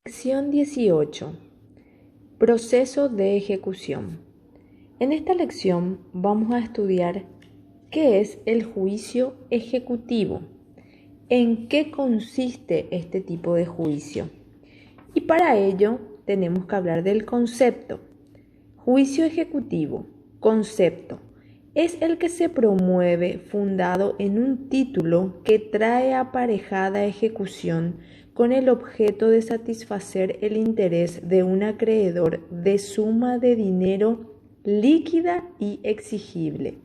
Lección 18. Proceso de ejecución. En esta lección vamos a estudiar qué es el juicio ejecutivo, en qué consiste este tipo de juicio. Y para ello tenemos que hablar del concepto. Juicio ejecutivo, concepto, es el que se promueve fundado en un título que trae aparejada ejecución con el objeto de satisfacer el interés de un acreedor de suma de dinero líquida y exigible.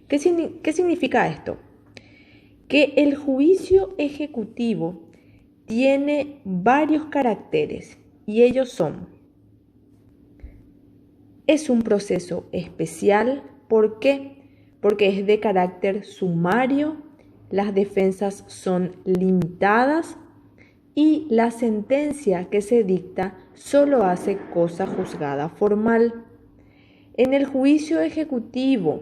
¿Qué significa esto? Que el juicio ejecutivo tiene varios caracteres y ellos son: es un proceso especial. ¿Por qué? Porque es de carácter sumario, las defensas son limitadas y la sentencia que se dicta solo hace cosa juzgada formal. En el juicio ejecutivo,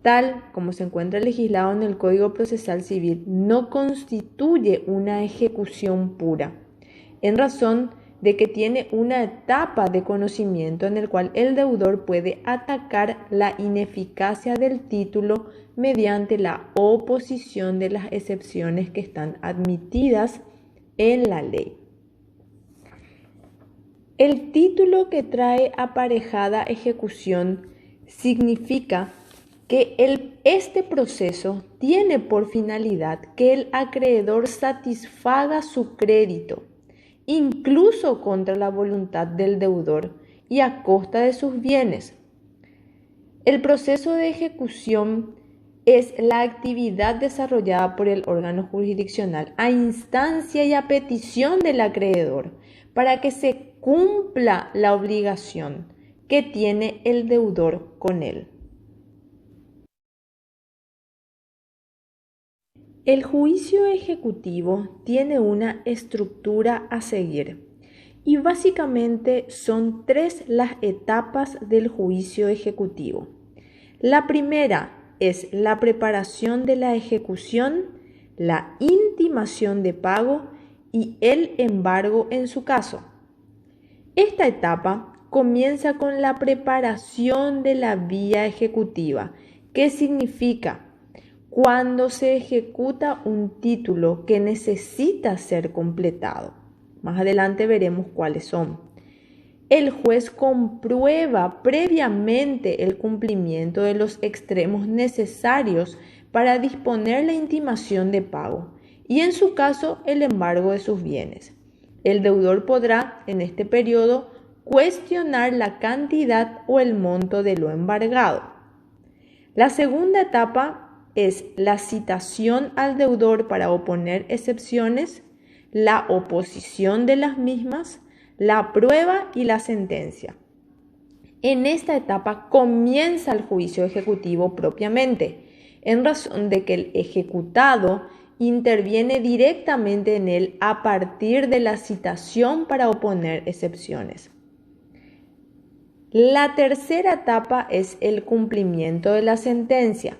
tal como se encuentra legislado en el Código Procesal Civil, no constituye una ejecución pura, en razón de que tiene una etapa de conocimiento en el cual el deudor puede atacar la ineficacia del título mediante la oposición de las excepciones que están admitidas en la ley. El título que trae aparejada ejecución significa que este proceso tiene por finalidad que el acreedor satisfaga su crédito, incluso contra la voluntad del deudor y a costa de sus bienes. El proceso de ejecución es la actividad desarrollada por el órgano jurisdiccional a instancia y a petición del acreedor para que se cumpla la obligación que tiene el deudor con él. El juicio ejecutivo tiene una estructura a seguir y básicamente son 3 las etapas del juicio ejecutivo. La primera es la preparación de la ejecución, la intimación de pago y el embargo en su caso. Esta etapa comienza con la preparación de la vía ejecutiva, que significa cuando se ejecuta un título que necesita ser completado. Más adelante veremos cuáles son. El juez comprueba previamente el cumplimiento de los extremos necesarios para disponer la intimación de pago y, en su caso, el embargo de sus bienes. El deudor podrá, en este periodo, cuestionar la cantidad o el monto de lo embargado. La segunda etapa es la citación al deudor para oponer excepciones, la oposición de las mismas, la prueba y la sentencia. En esta etapa comienza el juicio ejecutivo propiamente, en razón de que el ejecutado interviene directamente en él a partir de la citación para oponer excepciones. La tercera etapa es el cumplimiento de la sentencia.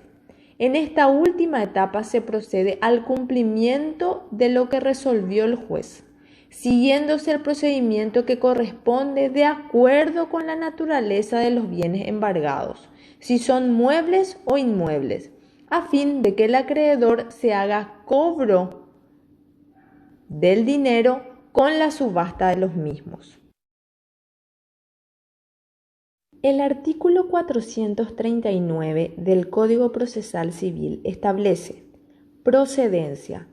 En esta última etapa se procede al cumplimiento de lo que resolvió el juez, siguiéndose el procedimiento que corresponde de acuerdo con la naturaleza de los bienes embargados, si son muebles o inmuebles, a fin de que el acreedor se haga cobro del dinero con la subasta de los mismos. El artículo 439 del Código Procesal Civil establece: procedencia.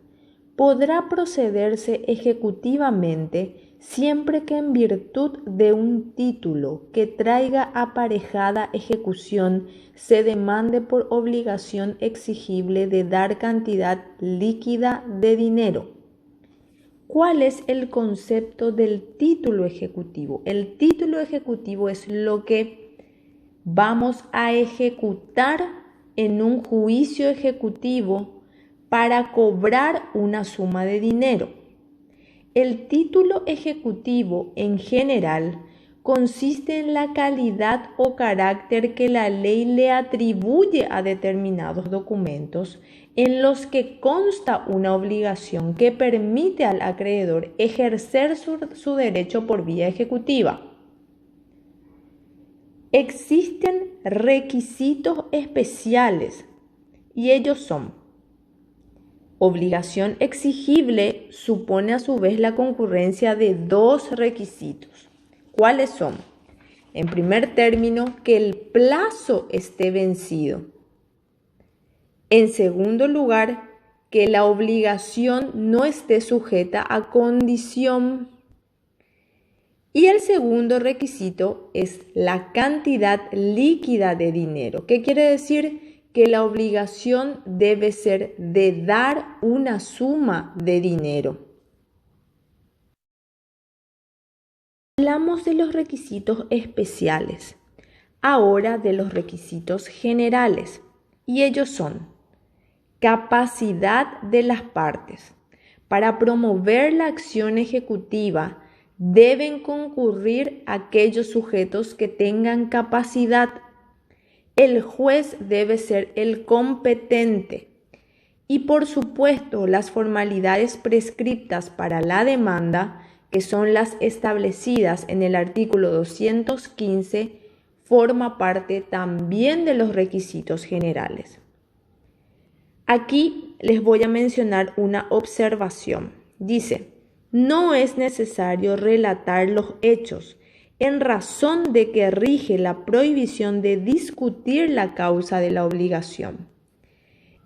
Podrá procederse ejecutivamente siempre que en virtud de un título que traiga aparejada ejecución se demande por obligación exigible de dar cantidad líquida de dinero. ¿Cuál es el concepto del título ejecutivo? El título ejecutivo es lo que vamos a ejecutar en un juicio ejecutivo para cobrar una suma de dinero. El título ejecutivo en general consiste en la calidad o carácter que la ley le atribuye a determinados documentos en los que consta una obligación que permite al acreedor ejercer su derecho por vía ejecutiva. Existen requisitos especiales y ellos son: obligación exigible supone a su vez la concurrencia de dos requisitos. ¿Cuáles son? En primer término, que el plazo esté vencido. En segundo lugar, que la obligación no esté sujeta a condición. Y el segundo requisito es la cantidad líquida de dinero. ¿Qué quiere decir? Que la obligación debe ser de dar una suma de dinero. Hablamos de los requisitos especiales, ahora de los requisitos generales, y ellos son: capacidad de las partes. Para promover la acción ejecutiva deben concurrir aquellos sujetos que tengan capacidad. El juez debe ser el competente. Y por supuesto, las formalidades prescriptas para la demanda, que son las establecidas en el artículo 215, forma parte también de los requisitos generales. Aquí les voy a mencionar una observación. Dice: no es necesario relatar los hechos, en razón de que rige la prohibición de discutir la causa de la obligación.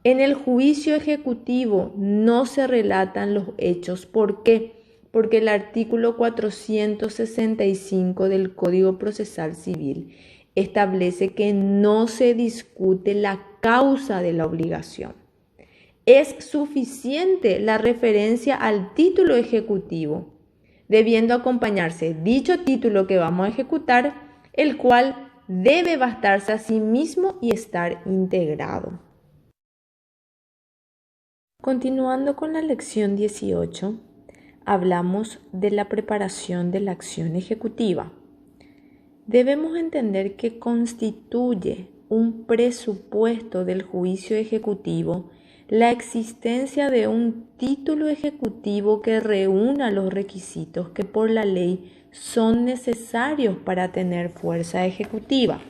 En el juicio ejecutivo no se relatan los hechos. ¿Por qué? Porque el artículo 465 del Código Procesal Civil establece que no se discute la causa de la obligación. Es suficiente la referencia al título ejecutivo, debiendo acompañarse dicho título que vamos a ejecutar, el cual debe bastarse a sí mismo y estar integrado. Continuando con la lección 18, hablamos de la preparación de la acción ejecutiva. Debemos entender que constituye un presupuesto del juicio ejecutivo la existencia de un título ejecutivo que reúna los requisitos que por la ley son necesarios para tener fuerza ejecutiva.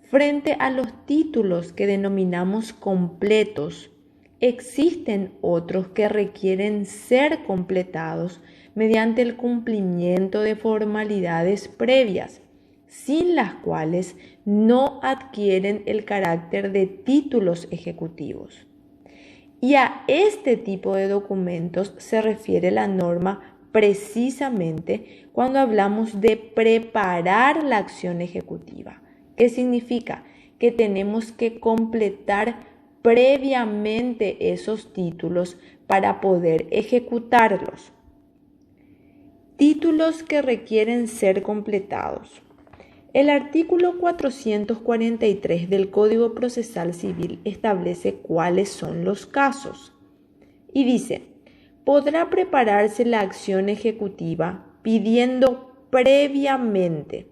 Frente a los títulos que denominamos completos, existen otros que requieren ser completados mediante el cumplimiento de formalidades previas, sin las cuales no adquieren el carácter de títulos ejecutivos. Y a este tipo de documentos se refiere la norma precisamente cuando hablamos de preparar la acción ejecutiva. ¿Qué significa? Que tenemos que completar previamente esos títulos para poder ejecutarlos. Títulos que requieren ser completados. El artículo 443 del Código Procesal Civil establece cuáles son los casos y dice: podrá prepararse la acción ejecutiva pidiendo previamente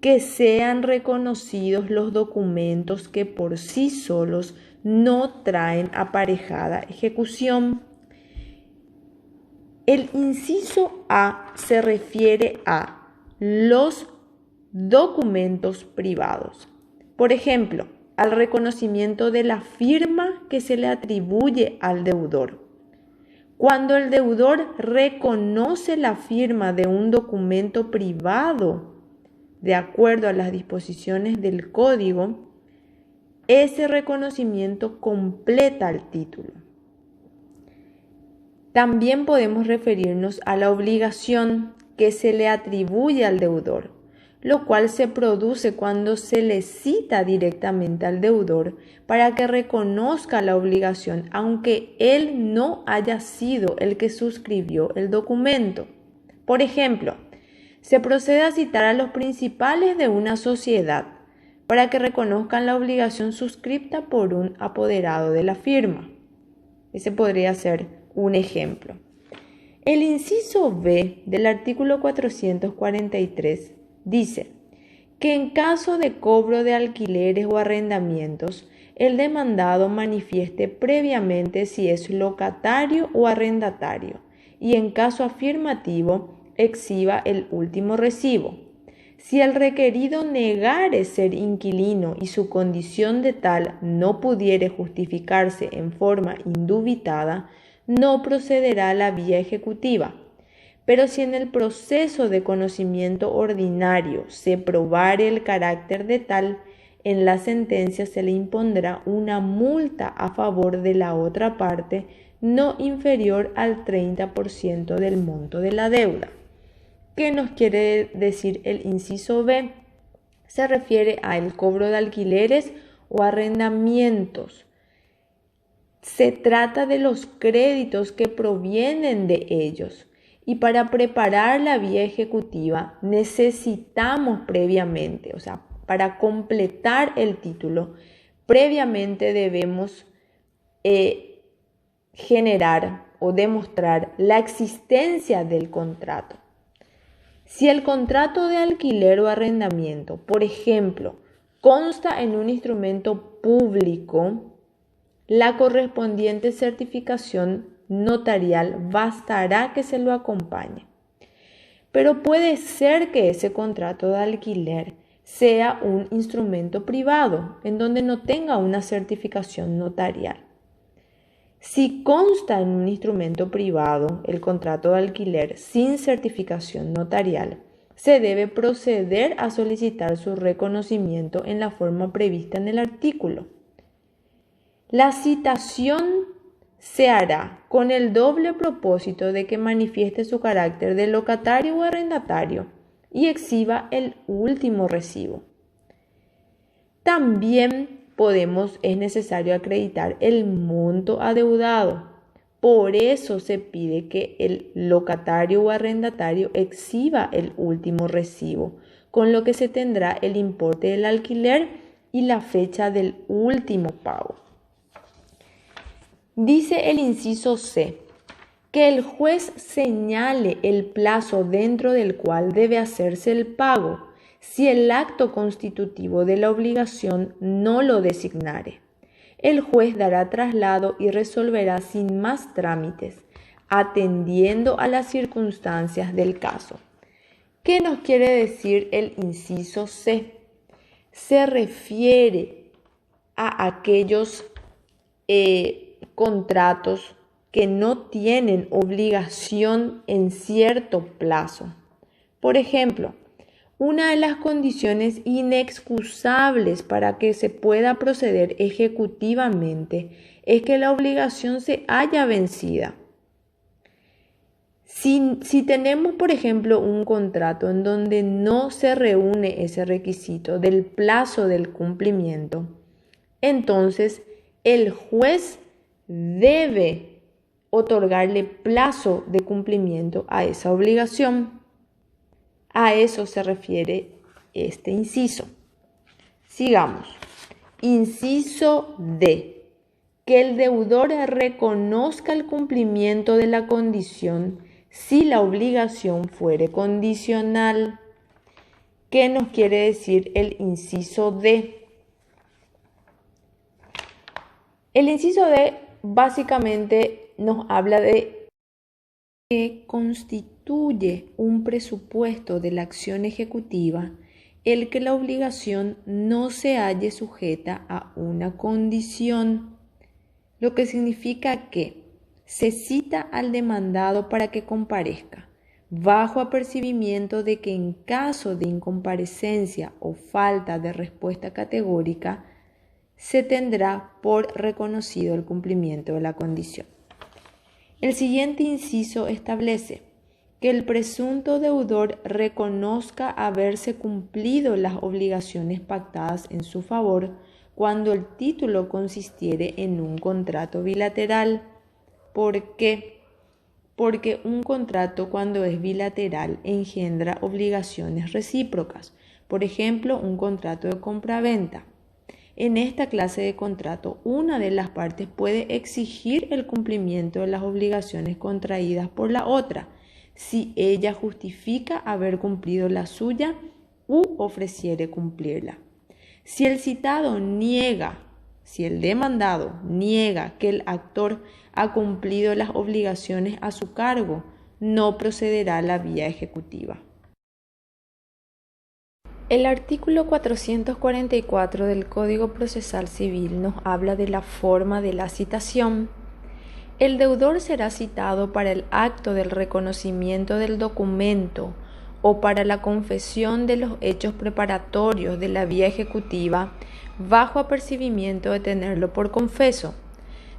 que sean reconocidos los documentos que por sí solos no traen aparejada ejecución. El inciso A se refiere a los documentos privados. Por ejemplo, al reconocimiento de la firma que se le atribuye al deudor. Cuando el deudor reconoce la firma de un documento privado, de acuerdo a las disposiciones del código, ese reconocimiento completa el título. También podemos referirnos a la obligación que se le atribuye al deudor, lo cual se produce cuando se le cita directamente al deudor para que reconozca la obligación, aunque él no haya sido el que suscribió el documento. Por ejemplo, se procede a citar a los principales de una sociedad para que reconozcan la obligación suscripta por un apoderado de la firma. Ese podría ser un ejemplo. El inciso B del artículo 443 dice que en caso de cobro de alquileres o arrendamientos, el demandado manifieste previamente si es locatario o arrendatario y en caso afirmativo exhiba el último recibo. Si el requerido negare ser inquilino y su condición de tal no pudiere justificarse en forma indubitada, no procederá a la vía ejecutiva. Pero si en el proceso de conocimiento ordinario se probare el carácter de tal, en la sentencia se le impondrá una multa a favor de la otra parte no inferior al 30% del monto de la deuda. ¿Qué nos quiere decir el inciso B? Se refiere al cobro de alquileres o arrendamientos. Se trata de los créditos que provienen de ellos. Y para preparar la vía ejecutiva necesitamos previamente, para completar el título, previamente debemos generar o demostrar la existencia del contrato. Si el contrato de alquiler o arrendamiento, por ejemplo, consta en un instrumento público, la correspondiente certificación notarial bastará que se lo acompañe. Pero puede ser que ese contrato de alquiler sea un instrumento privado, en donde no tenga una certificación notarial. Si consta en un instrumento privado el contrato de alquiler sin certificación notarial, se debe proceder a solicitar su reconocimiento en la forma prevista en el artículo. La citación se hará con el doble propósito de que manifieste su carácter de locatario o arrendatario y exhiba el último recibo. También es necesario acreditar el monto adeudado. Por eso se pide que el locatario o arrendatario exhiba el último recibo, con lo que se tendrá el importe del alquiler y la fecha del último pago. Dice el inciso C, que el juez señale el plazo dentro del cual debe hacerse el pago, si el acto constitutivo de la obligación no lo designare. El juez dará traslado y resolverá sin más trámites, atendiendo a las circunstancias del caso. ¿Qué nos quiere decir el inciso C? Se refiere a aquellos contratos que no tienen obligación en cierto plazo. Por ejemplo, una de las condiciones inexcusables para que se pueda proceder ejecutivamente es que la obligación se haya vencida. Si tenemos, por ejemplo, un contrato en donde no se reúne ese requisito del plazo del cumplimiento, entonces el juez debe otorgarle plazo de cumplimiento a esa obligación. A eso se refiere este inciso. Sigamos. Inciso D. Que el deudor reconozca el cumplimiento de la condición si la obligación fuere condicional. ¿Qué nos quiere decir el inciso D? El inciso D básicamente nos habla de que constituye un presupuesto de la acción ejecutiva el que la obligación no se halle sujeta a una condición, lo que significa que se cita al demandado para que comparezca, bajo apercibimiento de que en caso de incomparecencia o falta de respuesta categórica, se tendrá por reconocido el cumplimiento de la condición. El siguiente inciso establece que el presunto deudor reconozca haberse cumplido las obligaciones pactadas en su favor cuando el título consistiere en un contrato bilateral. ¿Por qué? Porque un contrato, cuando es bilateral, engendra obligaciones recíprocas. Por ejemplo, un contrato de compra-venta. En esta clase de contrato, una de las partes puede exigir el cumplimiento de las obligaciones contraídas por la otra, si ella justifica haber cumplido la suya u ofreciere cumplirla. Si el citado niega Si el demandado niega que el actor ha cumplido las obligaciones a su cargo, no procederá a la vía ejecutiva. El artículo 444 del Código Procesal Civil nos habla de la forma de la citación. El deudor será citado para el acto del reconocimiento del documento o para la confesión de los hechos preparatorios de la vía ejecutiva bajo apercibimiento de tenerlo por confeso.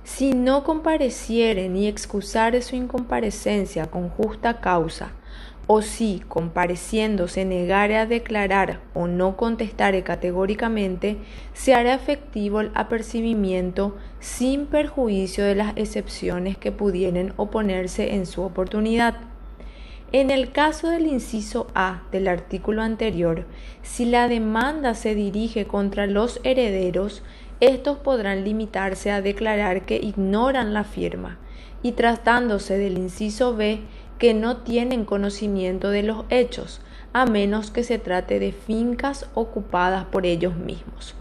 Si no compareciere ni excusare su incomparecencia con justa causa, o si, compareciendo, se negare a declarar o no contestare categóricamente, se hará efectivo el apercibimiento sin perjuicio de las excepciones que pudieren oponerse en su oportunidad. En el caso del inciso A del artículo anterior, si la demanda se dirige contra los herederos, estos podrán limitarse a declarar que ignoran la firma, y tratándose del inciso B, que no tienen conocimiento de los hechos, a menos que se trate de fincas ocupadas por ellos mismos.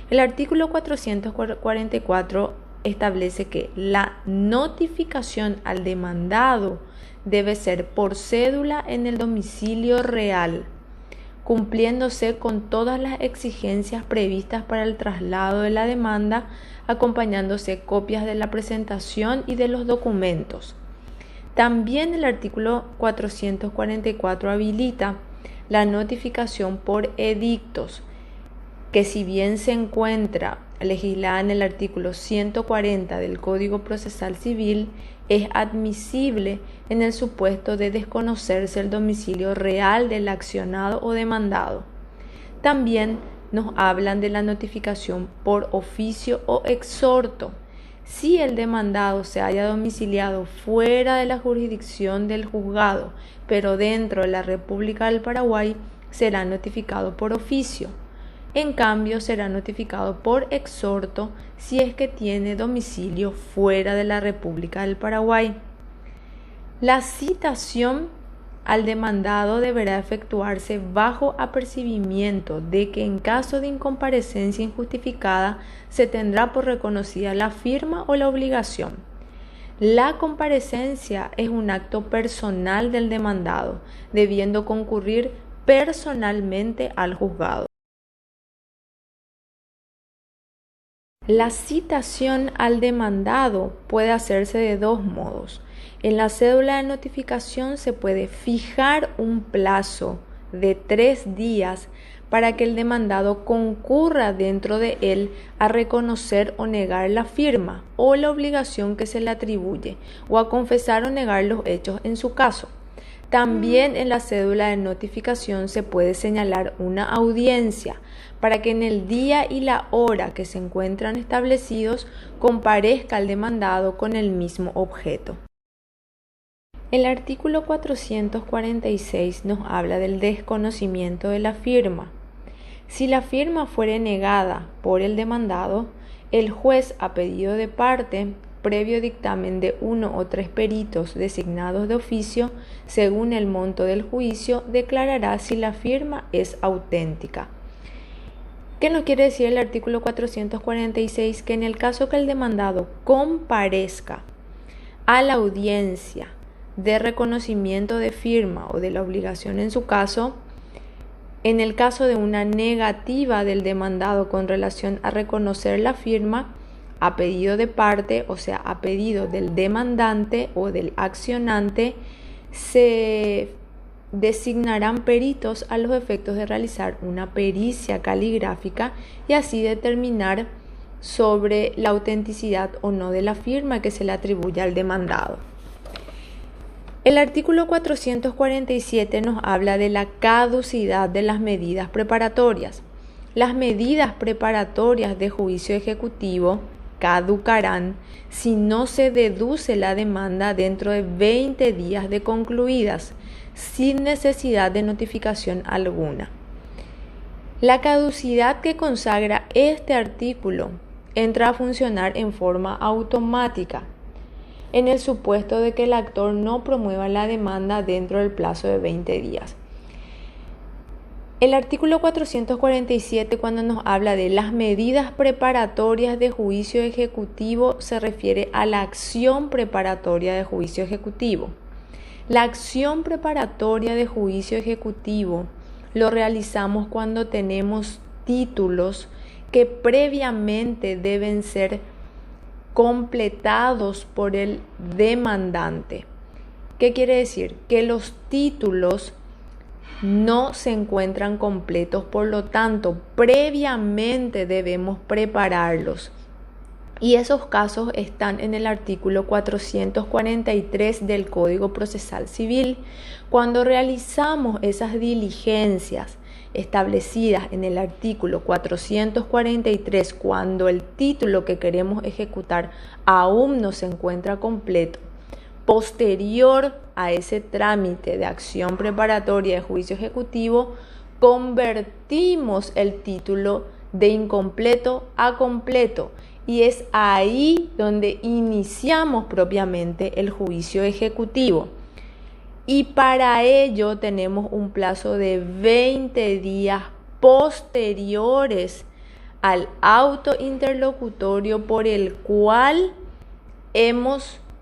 El artículo 444 establece que la notificación al demandado debe ser por cédula en el domicilio real, cumpliéndose con todas las exigencias previstas para el traslado de la demanda, acompañándose copias de la presentación y de los documentos. También el artículo 444 habilita la notificación por edictos, que si bien se encuentra legislada en el artículo 140 del Código Procesal Civil, es admisible en el supuesto de desconocerse el domicilio real del accionado o demandado. También nos hablan de la notificación por oficio o exhorto. Si el demandado se haya domiciliado fuera de la jurisdicción del juzgado, pero dentro de la República del Paraguay, será notificado por oficio. En cambio, será notificado por exhorto si es que tiene domicilio fuera de la República del Paraguay. La citación al demandado deberá efectuarse bajo apercibimiento de que en caso de incomparecencia injustificada se tendrá por reconocida la firma o la obligación. La comparecencia es un acto personal del demandado, debiendo concurrir personalmente al juzgado. La citación al demandado puede hacerse de dos modos. En la cédula de notificación se puede fijar un plazo de 3 días para que el demandado concurra dentro de él a reconocer o negar la firma o la obligación que se le atribuye, o a confesar o negar los hechos en su caso. También en la cédula de notificación se puede señalar una audiencia para que en el día y la hora que se encuentran establecidos comparezca el demandado con el mismo objeto. El artículo 446 nos habla del desconocimiento de la firma. Si la firma fuere negada por el demandado, el juez, a pedido de parte, previo dictamen de 1 o 3 peritos designados de oficio, según el monto del juicio, declarará si la firma es auténtica. ¿Qué nos quiere decir el artículo 446? Que en el caso que el demandado comparezca a la audiencia de reconocimiento de firma o de la obligación en su caso, en el caso de una negativa del demandado con relación a reconocer la firma, a pedido de parte, o sea, a pedido del demandante o del accionante, se designarán peritos a los efectos de realizar una pericia caligráfica y así determinar sobre la autenticidad o no de la firma que se le atribuye al demandado. El artículo 447 nos habla de la caducidad de las medidas preparatorias. Las medidas preparatorias de juicio ejecutivo caducarán si no se deduce la demanda dentro de 20 días de concluidas, sin necesidad de notificación alguna. La caducidad que consagra este artículo entra a funcionar en forma automática, en el supuesto de que el actor no promueva la demanda dentro del plazo de 20 días. El artículo 447, cuando nos habla de las medidas preparatorias de juicio ejecutivo, se refiere a la acción preparatoria de juicio ejecutivo. La acción preparatoria de juicio ejecutivo lo realizamos cuando tenemos títulos que previamente deben ser completados por el demandante. ¿Qué quiere decir? Que los títulos no se encuentran completos, por lo tanto, previamente debemos prepararlos. Y esos casos están en el artículo 443 del Código Procesal Civil. Cuando realizamos esas diligencias establecidas en el artículo 443, cuando el título que queremos ejecutar aún no se encuentra completo, posterior a ese trámite de acción preparatoria de juicio ejecutivo, convertimos el título de incompleto a completo y es ahí donde iniciamos propiamente el juicio ejecutivo. Y para ello tenemos un plazo de 20 días posteriores al auto interlocutorio por el cual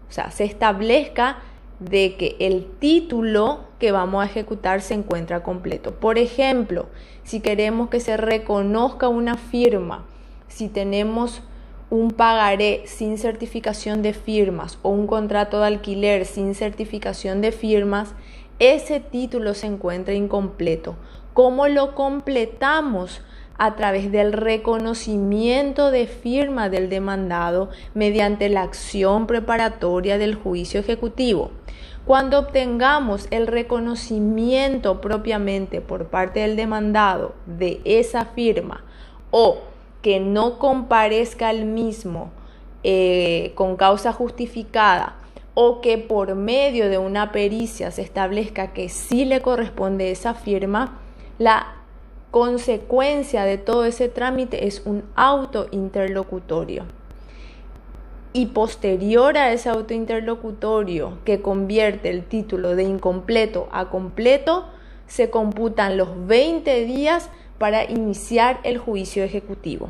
se establezca de que el título que vamos a ejecutar se encuentra completo. Por ejemplo, si queremos que se reconozca una firma, si tenemos un pagaré sin certificación de firmas o un contrato de alquiler sin certificación de firmas, ese título se encuentra incompleto. ¿Cómo lo completamos? A través del reconocimiento de firma del demandado mediante la acción preparatoria del juicio ejecutivo. Cuando obtengamos el reconocimiento propiamente por parte del demandado de esa firma o que no comparezca el mismo con causa justificada o que por medio de una pericia se establezca que sí le corresponde esa firma, la consecuencia de todo ese trámite es un auto interlocutorio. Y posterior a ese auto interlocutorio que convierte el título de incompleto a completo, se computan los 20 días para iniciar el juicio ejecutivo.